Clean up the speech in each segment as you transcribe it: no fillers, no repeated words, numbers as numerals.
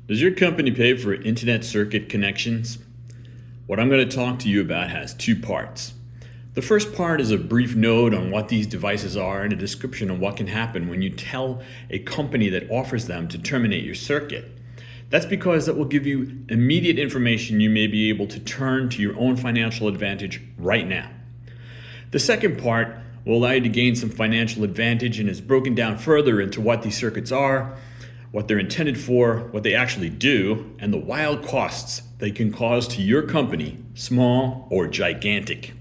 Does your company pay for internet circuit connections? What I'm going to talk to you about has two parts. The first part is a brief note on what these devices are and a description of what can happen when you tell a company that offers them to terminate your circuit. That's because that will give you immediate information you may be able to turn to your own financial advantage right now. The second part will allow you to gain some financial advantage and is broken down further into what these circuits are, what they're intended for, what they actually do, and the wild costs they can cause to your company, small or gigantic.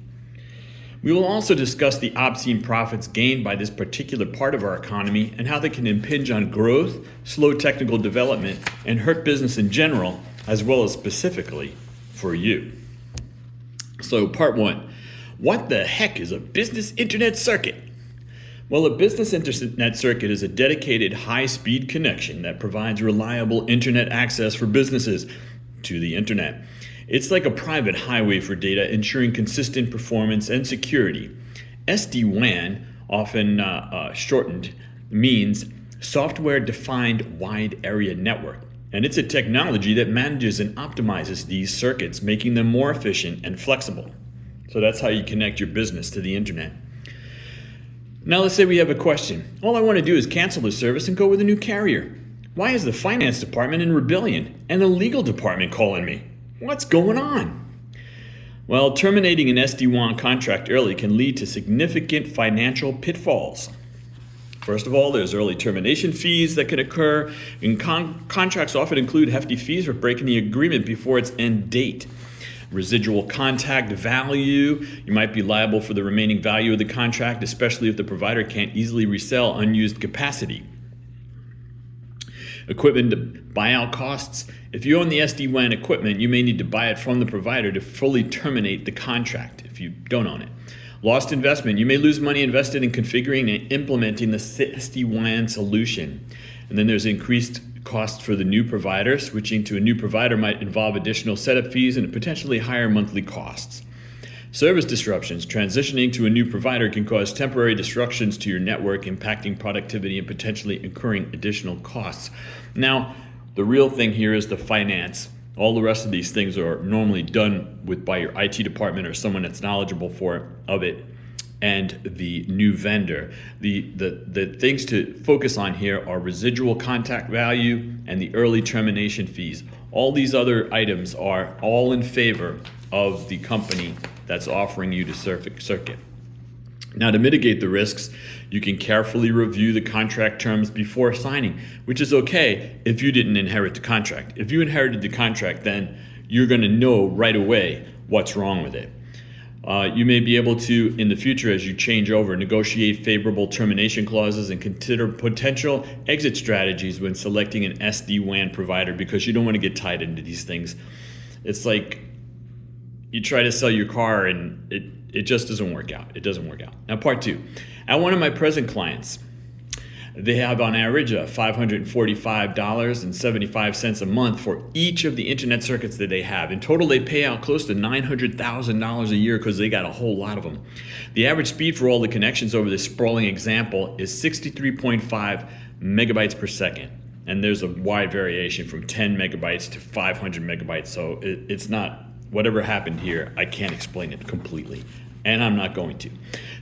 We will also discuss the obscene profits gained by this particular part of our economy and how they can impinge on growth, slow technical development, and hurt business in general, as well as specifically for you. So part one, what the heck is a business internet circuit? Well, a business internet circuit is a dedicated high-speed connection that provides reliable internet access for businesses to the internet. It's like a private highway for data, ensuring consistent performance and security. SD-WAN, often shortened, means Software-Defined Wide Area Network, and it's a technology that manages and optimizes these circuits, making them more efficient and flexible. So that's how you connect your business to the internet. Now let's say we have a question. All I want to do is cancel the service and go with a new carrier. Why is the finance department in rebellion and the legal department calling me? What's going on? Well, terminating an SD-WAN contract early can lead to significant financial pitfalls. First of all, there's early termination fees that can occur, and contracts often include hefty fees for breaking the agreement before its end date. Residual contact value, you might be liable for the remaining value of the contract, especially if the provider can't easily resell unused capacity. Equipment buyout costs. If you own the SD-WAN equipment, you may need to buy it from the provider to fully terminate the contract if you don't own it. Lost investment. You may lose money invested in configuring and implementing the SD-WAN solution. And then there's increased cost for the new provider. Switching to a new provider might involve additional setup fees and potentially higher monthly costs. Service disruptions. Transitioning to a new provider can cause temporary disruptions to your network, impacting productivity and potentially incurring additional costs. Now, the real thing here is the finance. All the rest of these things are normally done by your IT department or someone that's knowledgeable of it, and the new vendor. The things to focus on here are residual contact value and the early termination fees. All these other items are all in favor of the company that's offering you the circuit. Now, to mitigate the risks, you can carefully review the contract terms before signing, which is okay if you didn't inherit the contract. If you inherited the contract, then you're going to know right away what's wrong with it. You may be able to, in the future, as you change over, negotiate favorable termination clauses and consider potential exit strategies when selecting an SD-WAN provider, because you don't want to get tied into these things. It's like you try to sell your car and it just doesn't work out. It doesn't work out. Now, part two. At one of my present clients, they have on average $545.75 a month for each of the internet circuits that they have. In total, they pay out close to $900,000 a year because they got a whole lot of them. The average speed for all the connections over this sprawling example is 63.5 megabytes per second. And there's a wide variation from 10 megabytes to 500 megabytes. So it's not, whatever happened here, I can't explain it completely. And I'm not going to.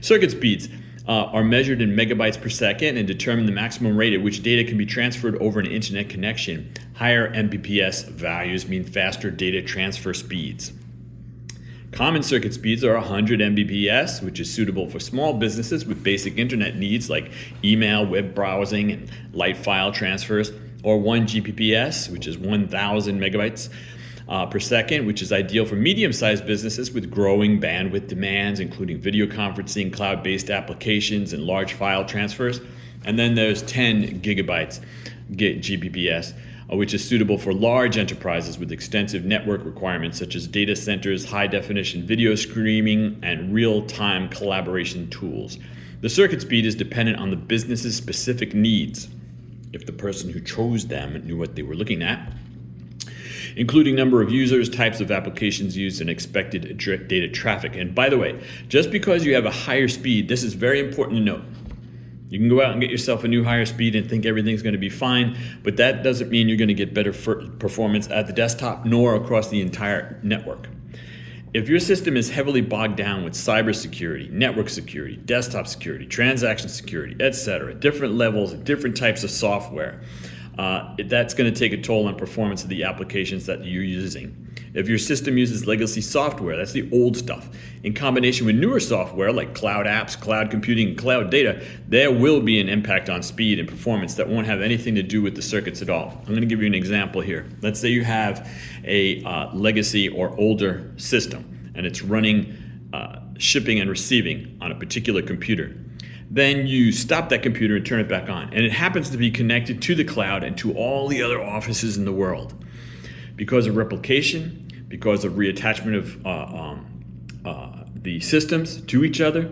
Circuit speeds are measured in megabytes per second and determine the maximum rate at which data can be transferred over an internet connection. Higher Mbps values mean faster data transfer speeds. Common circuit speeds are 100 Mbps, which is suitable for small businesses with basic internet needs like email, web browsing, and light file transfers, or 1 Gbps, which is 1,000 megabytes per second, which is ideal for medium-sized businesses with growing bandwidth demands, including video conferencing, cloud-based applications, and large file transfers. And then there's 10 gigabytes Gbps, which is suitable for large enterprises with extensive network requirements such as data centers, high-definition video streaming, and real-time collaboration tools. The circuit speed is dependent on the business's specific needs, if the person who chose them knew what they were looking at, including number of users, types of applications used, and expected data traffic. And by the way, just because you have a higher speed, this is very important to note. You can go out and get yourself a new higher speed and think everything's going to be fine, but that doesn't mean you're going to get better performance at the desktop nor across the entire network. If your system is heavily bogged down with cybersecurity, network security, desktop security, transaction security, etc., different levels, different types of software, that's going to take a toll on performance of the applications that you're using. If your system uses legacy software, that's the old stuff, in combination with newer software like cloud apps, cloud computing, and cloud data, there will be an impact on speed and performance that won't have anything to do with the circuits at all. I'm going to give you an example here. Let's say you have a legacy or older system, and it's running shipping and receiving on a particular computer. Then you stop that computer and turn it back on, and it happens to be connected to the cloud and to all the other offices in the world. Because of replication, because of reattachment of the systems to each other,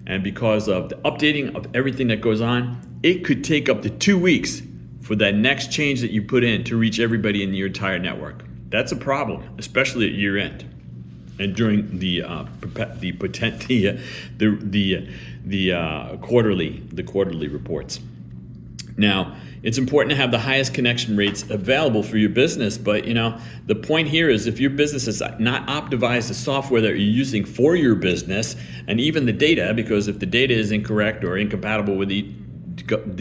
and because of the updating of everything that goes on, it could take up to 2 weeks for that next change that you put in to reach everybody in your entire network. That's a problem, especially at year end and during the quarterly reports. Now, it's important to have the highest connection rates available for your business, but the point here is if your business has not optimized the software that you're using for your business, and even the data, because if the data is incorrect or incompatible with the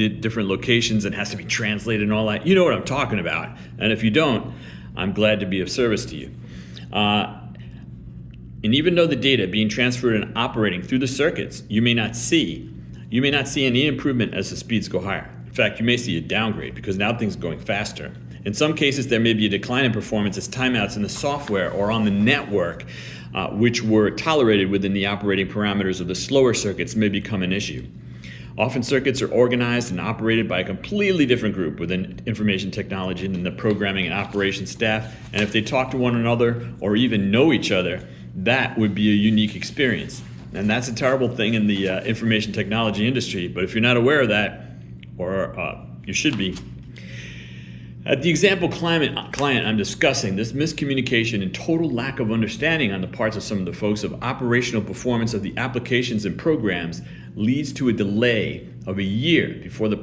different locations and has to be translated and all that, you know what I'm talking about. And if you don't, I'm glad to be of service to you. And even though the data being transferred and operating through the circuits, you may not see any improvement as the speeds go higher. In fact, you may see a downgrade because now things are going faster. In some cases, there may be a decline in performance as timeouts in the software or on the network, which were tolerated within the operating parameters of the slower circuits, may become an issue. Often circuits are organized and operated by a completely different group within information technology than the programming and operations staff, and if they talk to one another or even know each other, that would be a unique experience. And that's a terrible thing in the information technology industry, but if you're not aware of that, or you should be. At the example client I'm discussing, this miscommunication and total lack of understanding on the parts of some of the folks of operational performance of the applications and programs leads to a delay of a year before the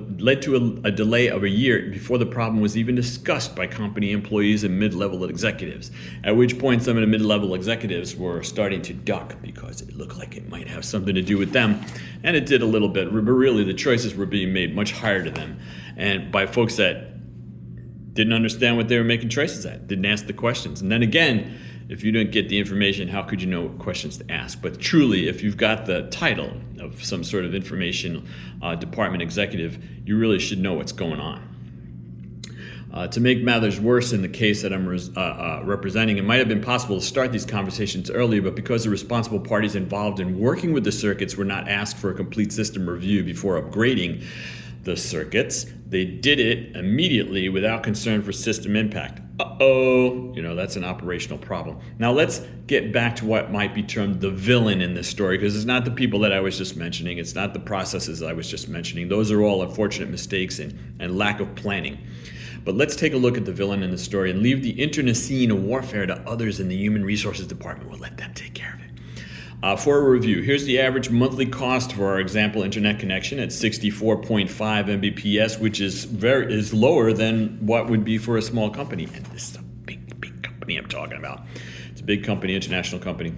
problem was even discussed by company employees and mid-level executives. At which point some of the mid-level executives were starting to duck because it looked like it might have something to do with them, and it did a little bit. But really, the choices were being made much higher to them, and by folks that didn't understand what they were making choices at, didn't ask the questions. And then again, if you don't get the information, how could you know what questions to ask? But truly, if you've got the title of some sort of information department executive, you really should know what's going on. To make matters worse in the case that I'm representing, it might have been possible to start these conversations earlier, but because the responsible parties involved in working with the circuits were not asked for a complete system review before upgrading the circuits, they did it immediately without concern for system impact. That's an operational problem. Now let's get back to what might be termed the villain in this story, because it's not the people that I was just mentioning, it's not the processes I was just mentioning. Those are all unfortunate mistakes and lack of planning. But let's take a look at the villain in the story and leave the internecine warfare to others in the human resources department. We'll let them take care of it. For a review, here's the average monthly cost for our example internet connection at 64.5 Mbps, which is lower than what would be for a small company. And this is a big company I'm talking about. It's a big company, international company.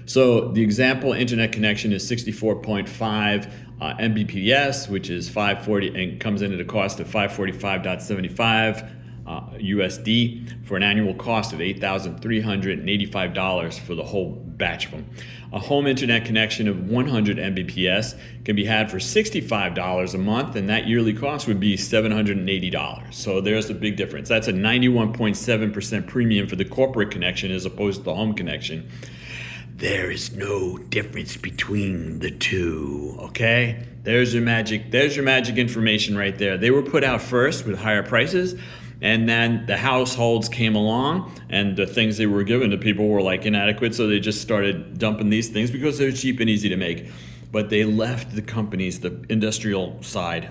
So the example internet connection is 64.5 Mbps, which is 540, and comes in at a cost of 545.75 USD for an annual cost of $8,385 for the whole batch of them. A home internet connection of 100 Mbps can be had for $65 a month, and that yearly cost would be $780. So there's a big difference. That's a 91.7% premium for the corporate connection as opposed to the home connection. There is no difference between the two, okay? There's your magic information right there. They were put out first with higher prices, and then the households came along, and the things they were given to people were like inadequate, so they just started dumping these things because they're cheap and easy to make. But they left the companies, the industrial side,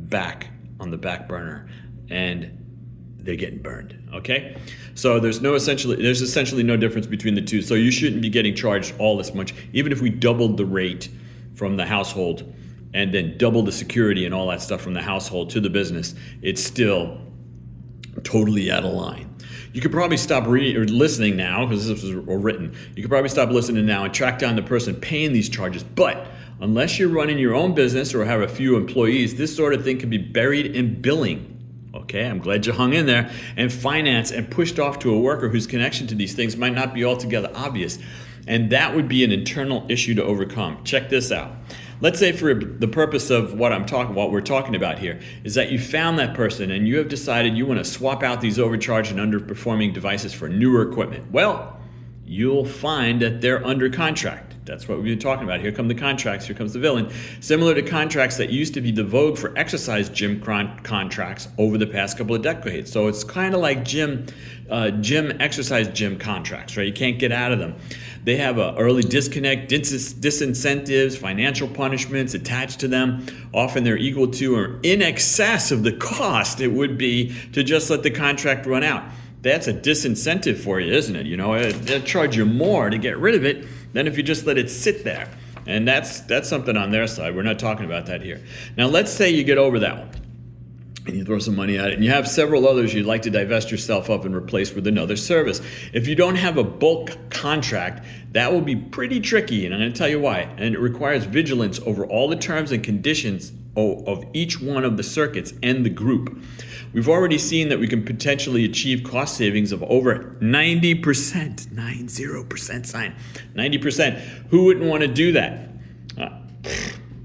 back on the back burner, and they're getting burned, okay? So there's essentially no difference between the two. So you shouldn't be getting charged all this much. Even if we doubled the rate from the household and then double the security and all that stuff from the household to the business, it's still totally out of line. You could probably stop reading or listening now, because this was written. You could probably stop listening now and track down the person paying these charges. But unless you're running your own business or have a few employees, this sort of thing can be buried in billing. Okay, I'm glad you hung in there. And finance and pushed off to a worker whose connection to these things might not be altogether obvious. And that would be an internal issue to overcome. Check this out. Let's say for the purpose of what we're talking about here, is that you found that person and you have decided you want to swap out these overcharged and underperforming devices for newer equipment. Well, you'll find that they're under contract. That's what we've been talking about. Here come the contracts, here comes the villain. Similar to contracts that used to be the vogue for exercise gym contracts over the past couple of decades. So it's kind of like exercise gym contracts, right? You can't get out of them. They have an early disconnect, disincentives, financial punishments attached to them. Often they're equal to or in excess of the cost it would be to just let the contract run out. That's a disincentive for you, isn't it? You know, they'll charge you more to get rid of it than if you just let it sit there. And that's something on their side. We're not talking about that here. Now, let's say you get over that one and you throw some money at it, and you have several others you'd like to divest yourself of and replace with another service. If you don't have a bulk contract, that will be pretty tricky, and I'm going to tell you why. And it requires vigilance over all the terms and conditions of each one of the circuits and the group. We've already seen that we can potentially achieve cost savings of over 90%, 90% sign, 90%. Who wouldn't want to do that?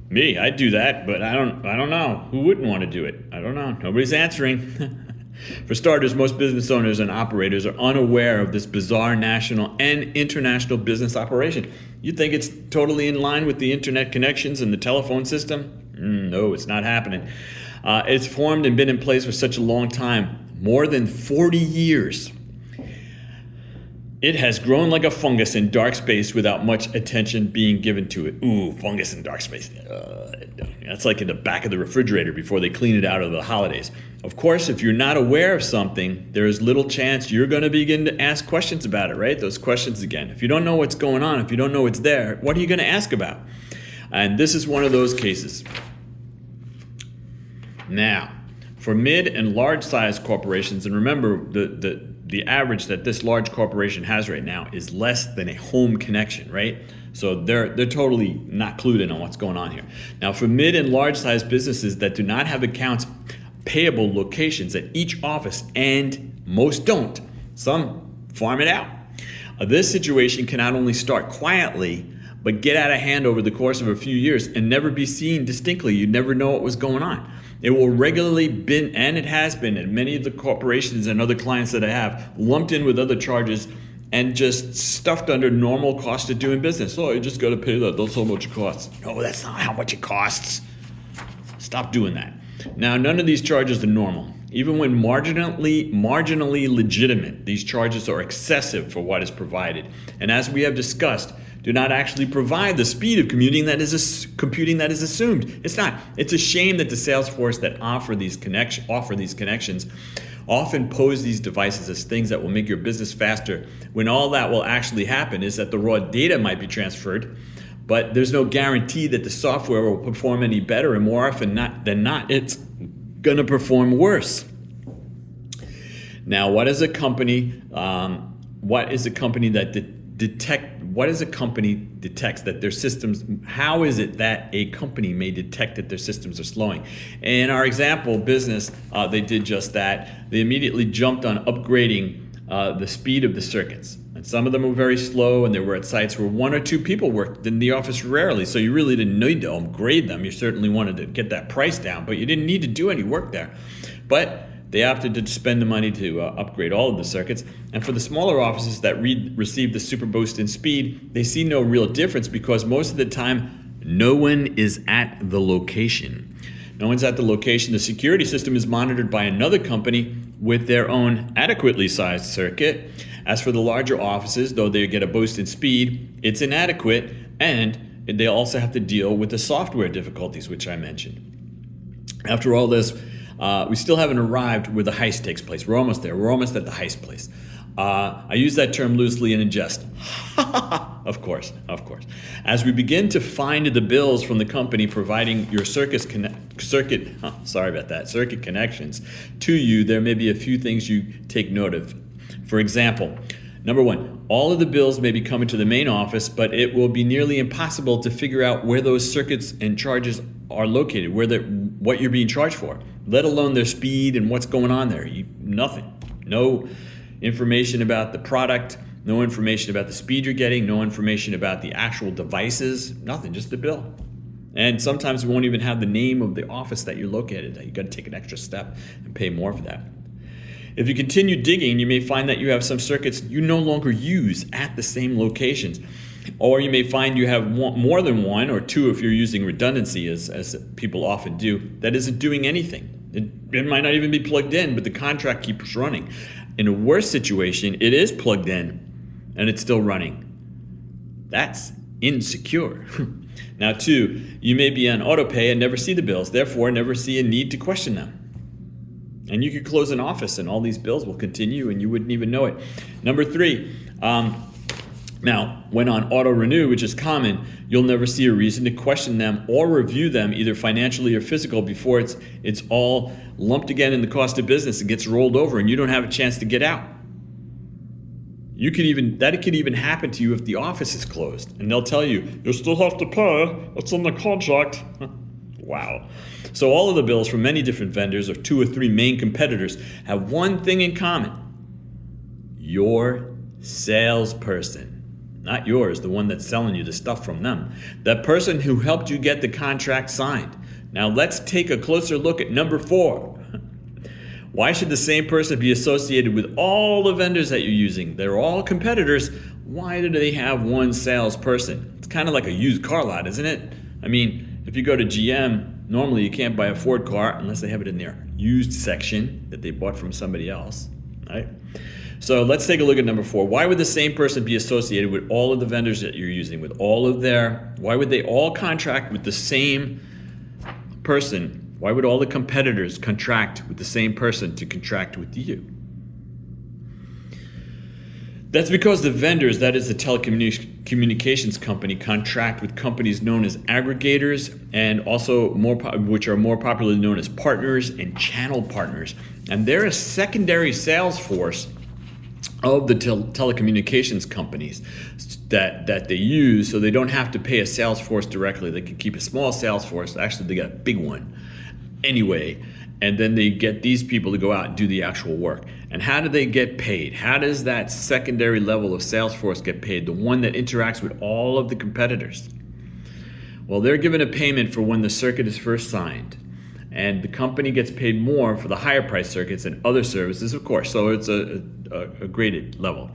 Me, I'd do that, but I don't know. Who wouldn't want to do it? I don't know. Nobody's answering. For starters, most business owners and operators are unaware of this bizarre national and international business operation. You think it's totally in line with the internet connections and the telephone system? No, it's not happening. It's formed and been in place for such a long time, more than 40 years. It has grown like a fungus in dark space without much attention being given to it. Ooh, fungus in dark space. That's like in the back of the refrigerator before they clean it out of the holidays. Of course, if you're not aware of something, there is little chance you're going to begin to ask questions about it, right? Those questions again. If you don't know what's going on, if you don't know what's there, what are you going to ask about? And this is one of those cases. Now, for mid and large size corporations, and remember the average that this large corporation has right now is less than a home connection, right? So they're totally not clued in on what's going on here. Now, for mid and large size businesses that do not have accounts payable locations at each office, and most don't, some farm it out. This situation can not only start quietly, but get out of hand over the course of a few years and never be seen distinctly. You'd never know what was going on. It will regularly been, and it has been, at many of the corporations and other clients that I have, lumped in with other charges and just stuffed under normal cost of doing business. Oh, you just got to pay that. That's how much it costs. No, that's not how much it costs. Stop doing that. Now, none of these charges are normal. Even when marginally legitimate, these charges are excessive for what is provided. And as we have discussed, do not actually provide the speed of computing that is assumed. It's not. It's a shame that the sales force that offer these connections often pose these devices as things that will make your business faster, when all that will actually happen is that the raw data might be transferred, but there's no guarantee that the software will perform any better, and more often than not, it's going to perform worse. Now, what is a company detects that their systems, how is it that a company may detect that their systems are slowing? In our example business, they did just that. They immediately jumped on upgrading the speed of the circuits. And some of them were very slow, and they were at sites where one or two people worked in the office rarely, so you really didn't need to upgrade them. You certainly wanted to get that price down, but you didn't need to do any work there. But they opted to spend the money to upgrade all of the circuits. And for the smaller offices that received the super boost in speed, they see no real difference because most of the time, no one is at the location. No one's at the location. The security system is monitored by another company with their own adequately sized circuit. As for the larger offices, though they get a boost in speed, it's inadequate, and they also have to deal with the software difficulties, which I mentioned. After all this, we still haven't arrived where the heist takes place. We're almost there. We're almost at the heist place. I use that term loosely and in jest. Of course, of course. As we begin to find the bills from the company providing your circuit connections to you, there may be a few things you take note of. For example, number one, all of the bills may be coming to the main office, but it will be nearly impossible to figure out where those circuits and charges are located, what you're being charged for, let alone their speed and what's going on there. Nothing. No information about the product, no information about the speed you're getting, no information about the actual devices, nothing, just the bill. And sometimes we won't even have the name of the office that you're located at. You got to take an extra step and pay more for that. If you continue digging, you may find that you have some circuits you no longer use at the same locations. Or you may find you have more than one or two if you're using redundancy, as people often do, that isn't doing anything. It might not even be plugged in, but the contract keeps running. In a worse situation, it is plugged in and it's still running. That's insecure. Now, two, you may be on auto pay and never see the bills, therefore never see a need to question them. And you could close an office and all these bills will continue and you wouldn't even know it. Number three, now, when on auto renew, which is common, you'll never see a reason to question them or review them, either financially or physical, before it's all lumped again in the cost of business and gets rolled over and you don't have a chance to get out. That could even happen to you if the office is closed and they'll tell you, you still have to pay, it's in the contract. Wow. So all of the bills from many different vendors or two or three main competitors have one thing in common: your salesperson. Not yours, the one that's selling you the stuff from them. That person who helped you get the contract signed. Now let's take a closer look at number 4. Why should the same person be associated with all the vendors that you're using? They're all competitors. Why do they have one salesperson? It's kind of like a used car lot, isn't it? I mean, if you go to GM, normally you can't buy a Ford car unless they have it in their used section that they bought from somebody else, right? So let's take a look at number 4. Why would the same person be associated with all of the vendors that you're using, why would they all contract with the same person? Why would all the competitors contract with the same person to contract with you? That's because the vendors, that is the telecommunications company, contract with companies known as aggregators and also which are more popularly known as partners and channel partners. And they're a secondary sales force of the telecommunications companies that they use, so they don't have to pay a sales force directly. They can keep a small sales force. Actually, they got a big one anyway, and then they get these people to go out and do the actual work. And how do they get paid? How does that secondary level of sales force get paid, the one that interacts with all of the competitors? Well, they're given a payment for when the circuit is first signed, and the company gets paid more for the higher price circuits and other services, of course, so it's a graded level.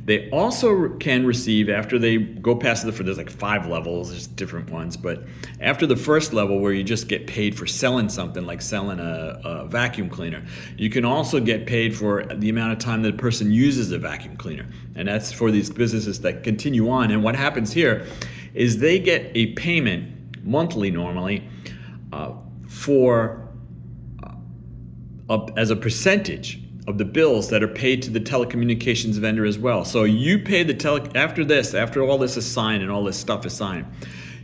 They also can receive, after they go past there's like 5 levels, there's different ones, but after the first level where you just get paid for selling something, like selling a vacuum cleaner, you can also get paid for the amount of time that a person uses a vacuum cleaner. And that's for these businesses that continue on. And what happens here is they get a payment monthly normally as a percentage of the bills that are paid to the telecommunications vendor as well. So you pay after all this is signed and all this stuff is signed,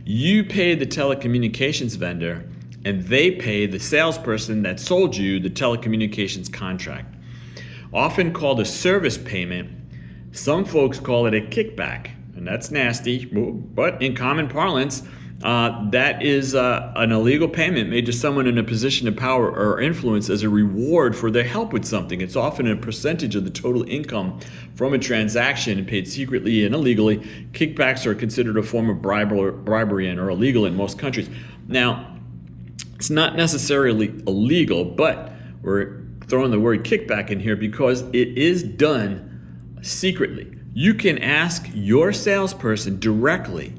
you pay the telecommunications vendor and they pay the salesperson that sold you the telecommunications contract. Often called a service payment, some folks call it a kickback, and that's nasty, but in common parlance, that is an illegal payment made to someone in a position of power or influence as a reward for their help with something. It's often a percentage of the total income from a transaction and paid secretly and illegally. Kickbacks are considered a form of bribery and are illegal in most countries. Now, it's not necessarily illegal, but we're throwing the word kickback in here because it is done secretly. You can ask your salesperson directly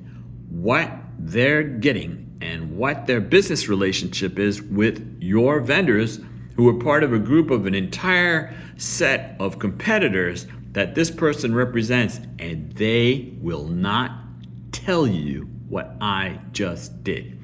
what they're getting and what their business relationship is with your vendors, who are part of a group of an entire set of competitors that this person represents, and they will not tell you what I just did.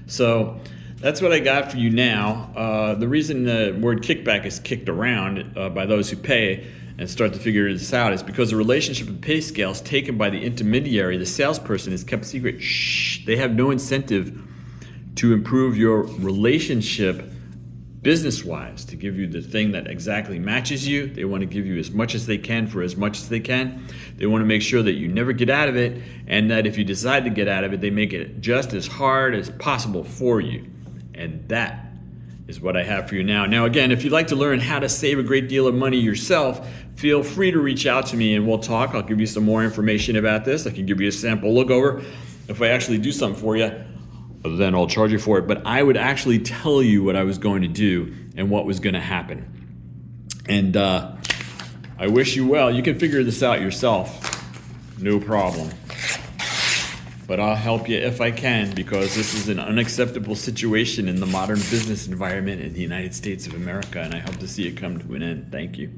So that's what I got for you now. The reason the word kickback is kicked around by those who pay and start to figure this out is because the relationship and pay scales taken by the intermediary, the salesperson, is kept secret. Shh. They have no incentive to improve your relationship business-wise, to give you the thing that exactly matches you. They want to give you as much as they can for as much as they can. They want to make sure that you never get out of it, and that if you decide to get out of it, they make it just as hard as possible for you. And that is what I have for you now. Now again, if you'd like to learn how to save a great deal of money yourself, feel free to reach out to me and we'll talk. I'll give you some more information about this. I can give you a sample look over. If I actually do something for you, then I'll charge you for it. But I would actually tell you what I was going to do and what was going to happen. And I wish you well. You can figure this out yourself. No problem. But I'll help you if I can, because this is an unacceptable situation in the modern business environment in the United States of America, and I hope to see it come to an end. Thank you.